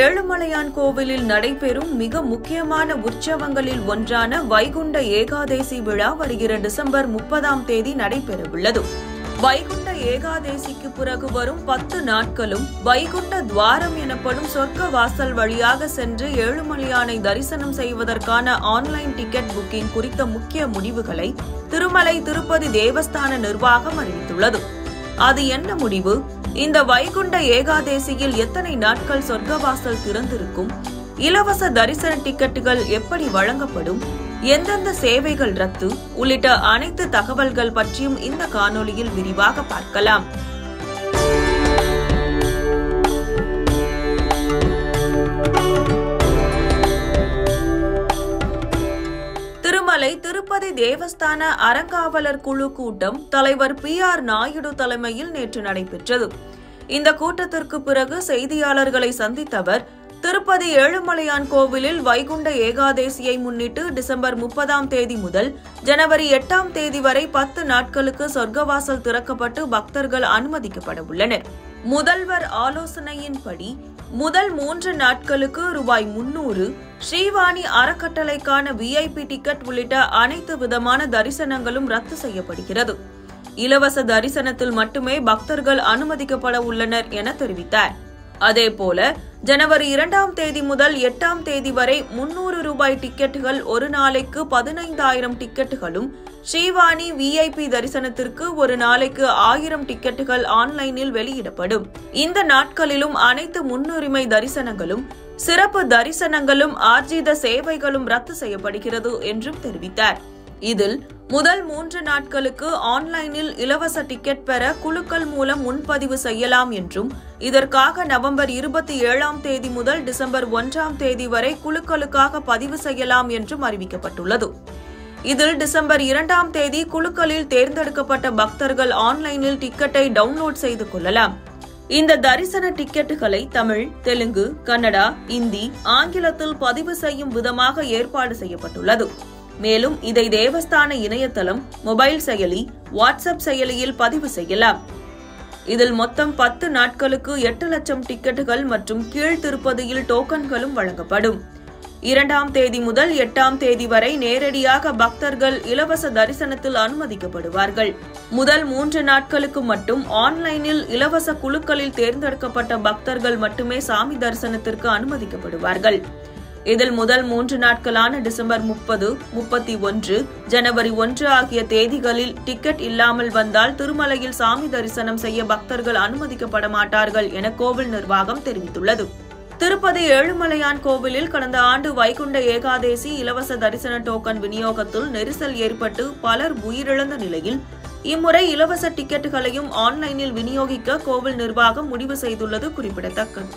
ஏழுமலையான் கோவிலில் நடைபெறும் மிக முக்கியமான உற்சவங்களில் ஒன்றான வைகுண்ட ஏகாதேசி விழா வருகிற டிசம்பர் 30 நடைபெறவுள்ளது. வைகுண்ட ஏகாதேசிக்கு பிறகு வரும் 10 நாட்களும் வைகுண்ட துவாரம் எனப்படும் சொர்க்க வாசல் வழியாக சென்று ஏழுமலையானை தரிசனம் செய்வதற்கான ஆன்லைன் டிக்கெட் புக்கிங் குறித்த முக்கிய முடிவுகளை திருமலை திருப்பதி தேவஸ்தான நிர்வாகம் அறிவித்துள்ளது. அது என்ன முடிவு? இந்த வைகுண்ட ஏகாதேசியில் எத்தனை நாட்கள் சொர்க்கவாசல் திறந்திருக்கும்? இலவச தரிசன டிக்கெட்டுகள் எப்படி வழங்கப்படும்? எந்தெந்த சேவைகள் ரத்து உள்ளிட்ட அனைத்து தகவல்கள் பற்றியும் இந்த காணொளியில் விரிவாக பார்க்கலாம். திருமலை திருப்பதி தேவஸ்தான அறங்காவலர் குழு கூட்டம் தலைவர் PR நாயுடு தலைமையில் நேற்று நடைபெற்றது. இந்த கூட்டத்திற்கு பிறகு செய்தியாளர்களை சந்தித்த அவர், திருப்பதி ஏழுமலையான் கோவிலில் வைகுண்ட ஏகாதேசியை முன்னிட்டு டிசம்பர் 30 முதல் ஜனவரி 8 வரை 10 நாட்களுக்கு சொர்க்கவாசல் திறக்கப்பட்டு பக்தர்கள் அனுமதிக்கப்பட உள்ளனர். முதல்வர் ஆலோசனையின்படி முதல் 3 நாட்களுக்கு ரூபாய் 300 ஸ்ரீவாணி அறக்கட்டளைக்கான VIP டிக்கெட் உள்ளிட்ட அனைத்து விதமான தரிசனங்களும் ரத்து செய்யப்படுகிறது. இலவச தரிசனத்தில் மட்டுமே பக்தர்கள் அனுமதிக்கப்பட உள்ளனர் என தெரிவித்தார். அதேபோல ஜனவரி 2 முதல் 8 வரை 300 ரூபாய் டிக்கெட்டுகள் ஒரு நாளைக்கு 15,000 டிக்கெட்டுகளும், ஸ்ரீவாணி VIP தரிசனத்திற்கு ஒரு நாளைக்கு 1000 டிக்கெட்டுகள் ஆன்லைனில் வெளியிடப்படும். இந்த நாட்களிலும் அனைத்து முன்னுரிமை தரிசனங்களும், சிறப்பு தரிசனங்களும், ஆர்ஜித சேவைகளும் ரத்து செய்யப்படுகிறது என்றும் தெரிவித்தார். இதில் முதல் 3 நாட்களுக்கு ஆன்லைனில் இலவச டிக்கெட் பெற குழுக்கள் மூலம் முன்பதிவு செய்யலாம் என்றும், இதற்காக நவம்பர் 27 முதல் டிசம்பர் 1 வரை குழுக்களுக்காக பதிவு செய்யலாம் என்றும் அறிவிக்கப்பட்டுள்ளது. இதில் டிசம்பர் 2 குழுக்களில் தேர்ந்தெடுக்கப்பட்ட பக்தர்கள் ஆன்லைனில் டிக்கெட்டை டவுன்லோட் செய்து கொள்ளலாம். இந்த தரிசன டிக்கெட்டுகளை தமிழ், தெலுங்கு, கன்னடா, இந்தி, ஆங்கிலத்தில் பதிவு செய்யும் விதமாக ஏற்பாடு செய்யப்பட்டுள்ளது. மேலும் இதை தேவஸ்தான இணையதளம், மொபைல் செயலி, வாட்ஸ்அப் செயலியில் பதிவு செய்யலாம். இதில் மொத்தம் 10 நாட்களுக்கு 8 லட்சம் டிக்கெட்டுகள் மற்றும் கீழ் திருப்பதியில் டோக்கன்களும் வழங்கப்படும். 2 முதல் 8 வரை நேரடியாக பக்தர்கள் இலவச தரிசனத்தில் அனுமதிக்கப்படுவார்கள். முதல் 3 நாட்களுக்கு மட்டும் ஆன்லைனில் இலவச குழுக்களில் தேர்ந்தெடுக்கப்பட்ட பக்தர்கள் மட்டுமே சாமி தரிசனத்திற்கு அனுமதிக்கப்படுவார்கள். இதில் முதல் 3 நாட்களான டிசம்பர் 30, 31, ஜனவரி 1 ஆகிய தேதிகளில் டிக்கெட் இல்லாமல் வந்தால் திருமலையில் சாமி தரிசனம் செய்ய பக்தர்கள் அனுமதிக்கப்பட மாட்டார்கள் என கோவில் நிர்வாகம் தெரிவித்துள்ளது. திருப்பதி ஏழுமலையான் கோவிலில் கடந்த ஆண்டு வைகுண்ட ஏகாதேசி இலவச தரிசன டோக்கன் விநியோகத்தில் நெரிசல் ஏற்பட்டு பலர் உயிரிழந்த நிலையில் இம்முறை இலவச டிக்கெட்டுகளையும் ஆன்லைனில் விநியோகிக்க கோவில் நிர்வாகம் முடிவு செய்துள்ளது குறிப்பிடத்தக்கது.